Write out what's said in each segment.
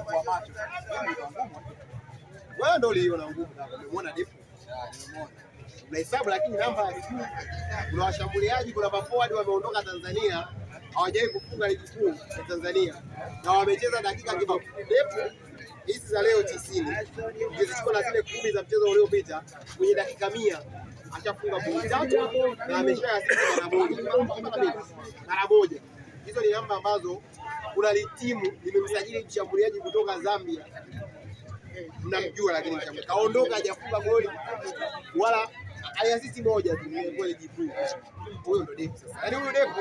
kwa macho. Wewe ndio uliona ngumu hapo. Umeona Depu? Nimeona. Unahesabu lakini namba ya juu. Kuna washambuliaji, kuna forward wameondoka Tanzania, hawajawahi kufunga ligi kuu ya Tanzania na wamecheza dakika kibao. Depu hizi za leo 90 ukizichukua na zile 10 za mchezo uliopita, kwenye dakika 100 ashafunga goli 3 na ameshayasikia mara moja. Hizo ni namba ambazo kuna timu limemsajili mshambuliaji kutoka Zambia, mnamjua, lakini kaondoka hajafunga goli wala ayasisi moja tu kwa ligi kuu. Huyo ndo Depu sasa. Yaani huyo Depu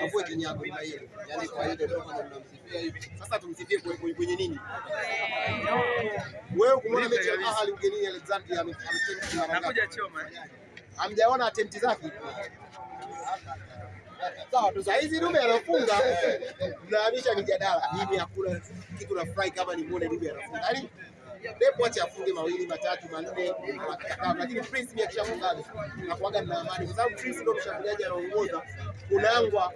afue kinyago na yeye. Yaani kwa hiyo ndio tunamsifia hivi. Sasa tumsifie kwenye nini? Wewe kumwona mechi ya Ahali ugenini Alexandria anakuja choma. Hamjaona attempt zake? Sawa tu, hizi Dube anafunga mnaanisha mijadala. Mimi hakuna kitu na fry kama nimuone Dube anafunga. Yaani Depu acha afunge mawili matatu manne, lakini Prince mimi akishafunga na kuaga na amani, kwa sababu Prince ndio mshambuliaji anaongoza kunangwa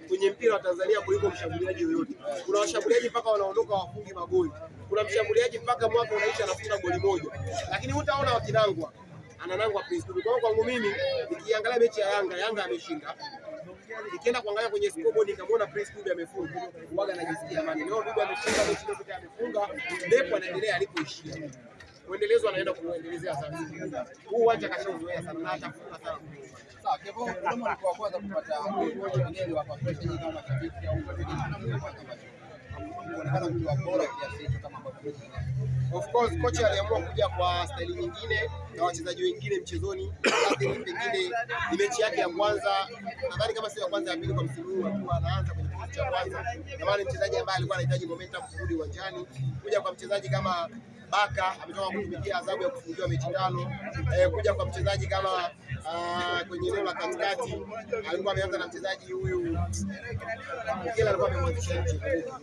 kwenye mpira wa Tanzania kuliko mshambuliaji yoyote. Kuna washambuliaji mpaka wanaondoka wafungi magoli, kuna mshambuliaji mpaka mwaka unaisha anafunga goli moja, lakini hutaona wakinangwa, ananangwa Prince. Kwa hiyo kwangu mimi nikiangalia mechi ya Yanga ameshinda. Nikienda kuangalia kwenye scoreboard nikamwona Prince Dube amefunga, huaga najisikia amani. Leo Dube ameshinda mechi zote, amefunga. Depu anaendelea alipoishia, muendelezo anaenda kuendelezea sana. Huu uwanja kashazoea sana na atafunga sana. Sawa, Kevo, kama ulikuwa kwanza kupata ngeli wa pressure nyingi kama mashabiki au unaonekana mtu bora kiasi kama ambavyo. Of course kocha aliamua kuja kwa staili nyingine na wachezaji wengine mchezoni. Pengine ni mechi yake ya kwanza, nadhani kama sio ya kwanza, ya pili kwa msimu huu, akiwa anaanza kwenye kikosi cha kwanza. Na maana mchezaji ambaye alikuwa anahitaji momentum kurudi uwanjani, kuja kwa mchezaji kama Baka ametoka kutumikia adhabu ya kufungiwa mechi 5. Kuja kwa mchezaji kama kwenye eneo la katikati alikuwa ameanza na mchezaji huyu kila alikuwa amemwanzisha nje. Alikuwa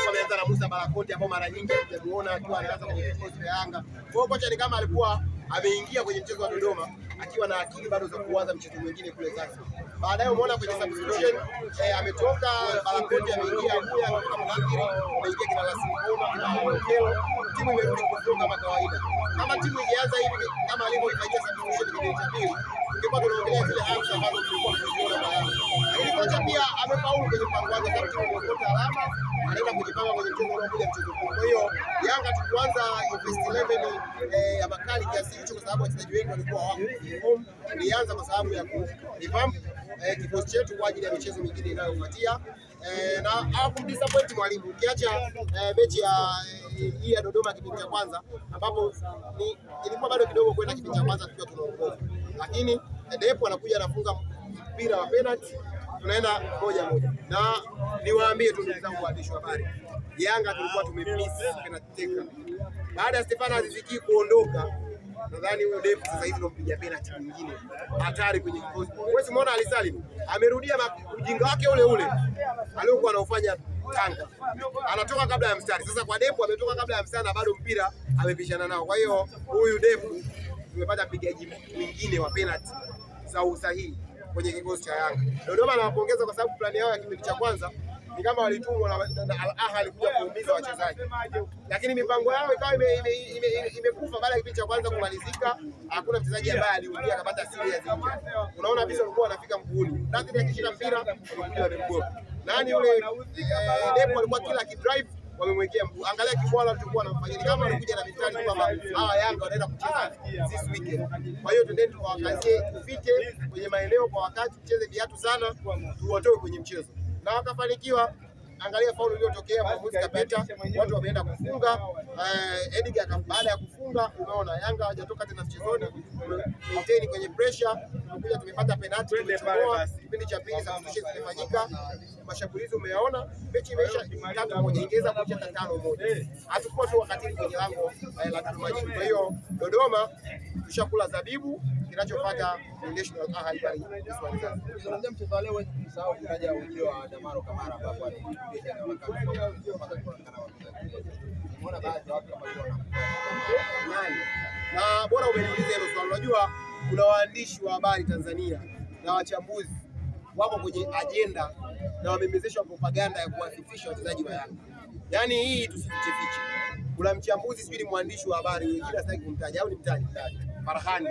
ameanza na Musa Barakote ambao mara nyingi tunamuona akiwa anaanza kwenye kikosi cha Yanga. Kwa hiyo kocha ni kama alikuwa ameingia kwenye mchezo wa Dodoma akiwa na akili bado za kuanza mchezo mwingine kule Zanzibar. Baadaye umeona kwenye substitution ametoka Barakote, ameingia Abuya, kama Mhakiri, ameingia kina Lasimona na Okelo. Timu imerudi kufunga kama kawaida. Kama timu ingeanza hivi kama alivyoifanyia substitution kwenye cha pili, ingekuwa tunaongelea zile hamsa ambazo tulikuwa tunaziona baadaye. Lakini kocha pia amefaulu kwenye mpango wake, sababu timu imepata alama, anaenda kujipanga kwenye mchezo unaokuja, mchezo mkubwa. Kwa hiyo Yanga tukianza first 11 ya makali kiasi hicho, kwa sababu wachezaji wengi walikuwa hawako home. Ilianza kwa sababu ya kurevamp kikosi chetu kwa ajili ya michezo mingine inayofuatia, na hakumdisappoint mwalimu. Ukiacha mechi ya Dodoma kipindi cha kwanza, ambapo ilikuwa bado kidogo kwenda kipindi cha kwanza tukiwa tunaongoza, lakini Depu anakuja anafunga mpira wa penalty, tunaenda 1-1. Na niwaambie tu ndugu zangu waandishi wa habari, Yanga tulikuwa tumemiss penalty taker baada ya Stefano Aziz Ki kuondoka. Nadhani huyo Depu sasa hivi anampiga penalty nyingine hatari kwenye kikosi. Wewe umeona Ali Salim amerudia ujinga wake ule ule aliokuwa anaufanya Tanga, anatoka kabla ya mstari. Sasa kwa Depu ametoka kabla ya mstari na bado mpira amepishana nao. Kwa hiyo huyu Depu tumepata mpigaji mwingine wa penalty za usahihi kwenye kikosi cha Yanga. Dodoma nawapongeza kwa sababu plani yao ya kipindi cha kwanza ni kama walitumwa na Al Ahly kuja kuumiza wachezaji, lakini mipango yao ikawa imekufa baada ya kipindi cha kwanza kumalizika. Hakuna mchezaji ambaye aliumia akapata serious injury. Unaona bisa walikuwa wanafika mguuni, nani akishika mpira wanakuja wamemgoma. Nani yule Depu alikuwa kila kidrive wamemwekea mguu. Angalia Kibwala tulikuwa tunamfanyia kama alikuja na mitani kwamba hawa Yanga wanaenda kucheza this weekend. Kwa hiyo twendeni tuwakazie, tufike kwenye maeneo kwa wakati, tucheze viatu sana, tuwatoe kwenye mchezo. Na wakafanikiwa. Angalia faulu iliyotokea kwa Musa Kapeta, watu wameenda kufunga. Edgar baada ya kufunga, umeona Yanga hawajatoka tena mchezoni, maintain kwenye pressure. Tumekuja tumepata penalty, tumetoa kipindi cha pili, substitution zimefanyika, mashambulizi umeona, mechi imeisha 3-1, ingeweza kuisha 5-1. Hatukuwa tu wakati kwenye lango la Dodoma. Kwa hiyo Dodoma tushakula zabibu, kinachofuata National Ahali bali Ismail. Tunazungumzia mchezo wa leo, wewe usahau kutaja ujio wa Damaro Kamara ambapo alikuja na wakati unaona baadhi ya watu kama nani, na bora umeniuliza hilo swali. Unajua kuna waandishi wa habari Tanzania na wachambuzi wako kwenye ajenda na wamemezeshwa propaganda ya kuwafifisha wachezaji wa Yanga. Yaani hii tusifiche. Kuna mchambuzi sijui ni mwandishi wa habari wengine sitaki kumtaja au nimtaje, Farhani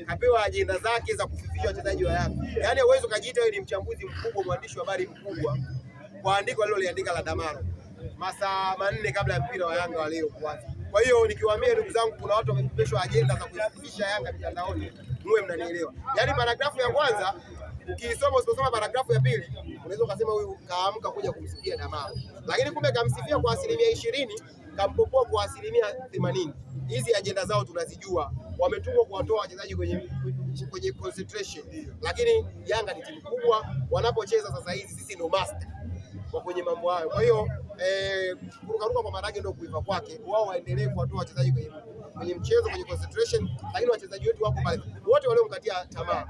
kapewa ajenda zake za kufifisha wachezaji wa Yanga. Yaani uwezo kajiita wewe ni mchambuzi mkubwa, mwandishi wa habari mkubwa kwa andiko aliloliandika la Damaro masaa 4 kabla ya mpira wa Yanga wa leo kuanza. Kwa hiyo nikiwaambia ndugu zangu, kuna watu wamepeshwa ajenda za kuififisha Yanga mitandaoni, muwe mnanielewa. Yaani paragrafu ya kwanza ukisoma, usiposoma paragrafu ya pili unaweza ukasema huyu kaamka kuja kumsifia Damaro, lakini kumbe kamsifia kwa 20%, kampopoa kwa 80%. Hizi ajenda zao tunazijua, wametumwa kuwatoa wachezaji kwenye concentration, lakini Yanga ni timu kubwa, wanapocheza sasa hizi sisi ndo master kwa kwenye mambo hayo. Kwa hiyo kurukaruka kwa Marage ndio kuiva kwake, wao waendelee kuwatoa wachezaji kwenye mchezo, kwenye concentration, lakini wachezaji wetu wako pale wote waliomkatia tamaa.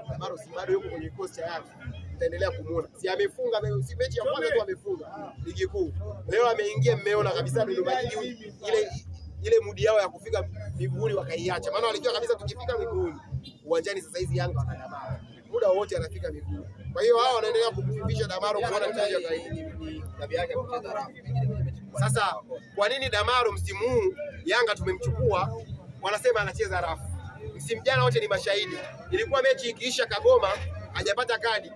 Damaro si bado yuko kwenye kikosi cha Yanga, tutaendelea kumuona. Si amefunga mechi ya kwanza tu amefunga ligi kuu, leo ameingia, mmeona kabisa Dodoma Jiji ile mudi yao ya kufika miguuni wakaiacha, maana walijua kabisa tukifika miguuni uwanjani sasa hizi Yanga wana Damaro, muda wote anafika miguuni. Kwa hiyo hao wanaendelea kumfifisha Damaro kuona mchezo ni tabia yake kucheza rafu. Sasa kwa nini Damaro msimu huu Yanga tumemchukua wanasema anacheza rafu? Msimu jana wote ni mashahidi, ilikuwa mechi ikiisha Kagoma hajapata kadi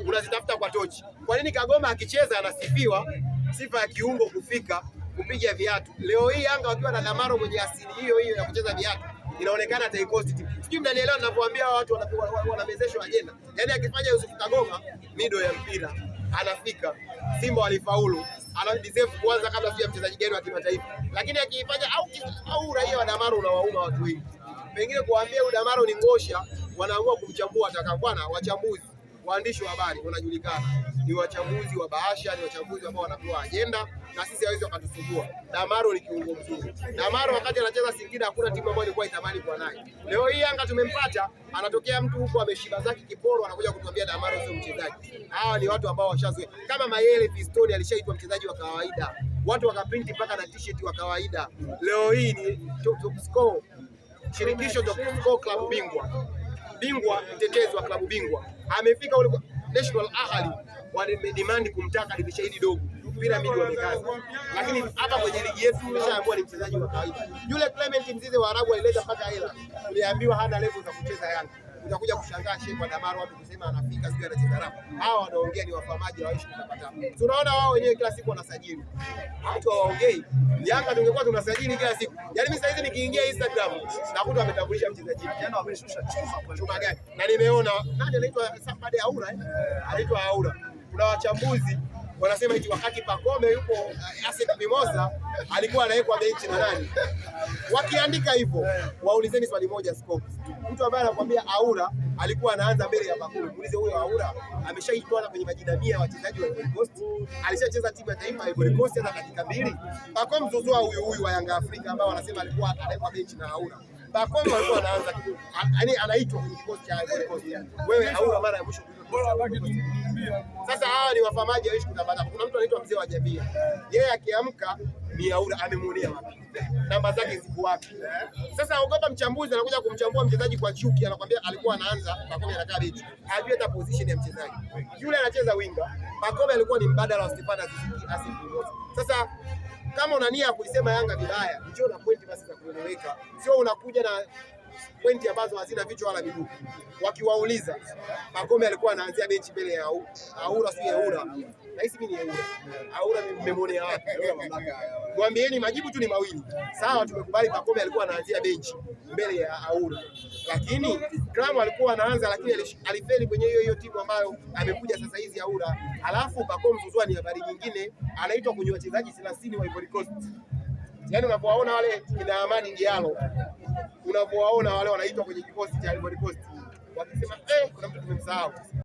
unazitafuta kwa tochi. Kwa nini Kagoma akicheza anasifiwa sifa ya kiungo kufika kupiga viatu? Leo hii Yanga wakiwa na Damaro mwenye asili hiyo hiyo ya kucheza viatu, inaonekana taikosti timu. Sijui mnanielewa ninapoambia watu wanamezeshwa ajenda. Yaani akifanya Yusuf Kagoma mido ya mpira anafika, Simba walifaulu, ana deserve kuanza kabla sio mchezaji gani wa kimataifa. Lakini akifanya au raia wa Damaro unawauma watu wengi. Pengine kuambia huyu Damaro ni ngosha, wanaamua kumchambua atakapwana. Wachambuzi, waandishi wa habari wanajulikana, ni wachambuzi wa bahasha, ni wachambuzi ambao wanapewa ajenda na sisi hawezi wakatusumbua. Damaro ni kiungo mzuri. Damaro wakati anacheza Singida hakuna timu ambayo ilikuwa itamani kwa naye. Leo hii Yanga tumempata, anatokea mtu huko ameshiba zake kiporo, anakuja kutuambia Damaro sio mchezaji. Hawa ni watu ambao washazoea. Kama Mayele Pistoni alishaitwa mchezaji wa kawaida, watu wakaprinti mpaka na t-shirt wa kawaida. Leo hii ni top score shirikisho, top score klabu bingwa mtetezi wa klabu bingwa, amefika ule National Ahli wademand kumtaka dimshahidi dogo piramidi wamekaza, lakini hapa kwenye ligi yetu tumeshaambiwa ni mchezaji wa kawaida. Yule Clement Mzize wa Arabu alileta mpaka hela, tuliambiwa hana level za kucheza Yanga. Utakuja kushangaa Sheikh wa Damaro watu kusema anafika sio anacheza rafu. Hawa wanaongea ni wafamaji waishi kupata. Tunaona wao wenyewe kila siku wanasajili. Watu hawaongei. Yanga tungekuwa tunasajili kila siku. Yaani mimi sasa hivi nikiingia Instagram nakuta wametambulisha mchezaji. Jana wameshusha chuma gani? Na nimeona nani anaitwa Sabade Aura anaitwa Aura. Kuna wachambuzi wanasema eti wakati Pacome yupo Asset Mimosa alikuwa anawekwa benchi na nani? Wakiandika hivyo, waulizeni swali moja Scope. Mtu ambaye anakuambia Aura alikuwa anaanza mbele ya Pacome, muulize huyo Aura ameshaitwa kwenye majina 100 ya wachezaji wa Ivory Coast, alishacheza timu ya taifa ya Ivory Coast hata dakika 2. Pacome zozoa huyu wa Yanga Afrika ambao wanasema alikuwa anawekwa benchi na Aura. Pacome alikuwa anaanza, yaani anaitwa kwenye kikosi cha Ivory Coast. Wewe Aura mara ya mwisho sasa hawa ni wafamaji hawezi kutapata. Kuna mtu anaitwa mzee wa jamii. Yeye akiamka ni Aura amemuonea wapi? Namba zake ziko wapi? Sasa ogopa mchambuzi anakuja kumchambua mchezaji kwa chuki, anakuambia alikuwa anaanza, Pacome anakaa benchi. Hajui hata position ya mchezaji. Yule anacheza winga. Pacome alikuwa ni mbadala wa Stefan Aziz. Sasa kama una nia kuisema Yanga vibaya, njoo na pointi basi za kueleweka. Sio unakuja na pointi ambazo hazina vichwa wala miguu. Wakiwauliza Pacome alikuwa anaanzia benchi mbele ya Aura, sio Aura. Na hisi mimi ni Aura mmemwonea wapi? Mwambieni majibu tu ni mawili. Sawa, tumekubali Pacome alikuwa anaanzia benchi mbele ya Aura. Lakini Kram alikuwa anaanza, lakini alifeli kwenye hiyo timu ambayo amekuja sasa hizi Aura. Alafu Pacome Zouzoua ni habari nyingine, anaitwa kwenye wachezaji 30 wa Ivory Coast. Yaani unapowaona wale kina Amani Diallo, unapowaona wale wanaitwa kwenye kikosi cha Ivory Coast, wakisema kuna mtu tumemsahau.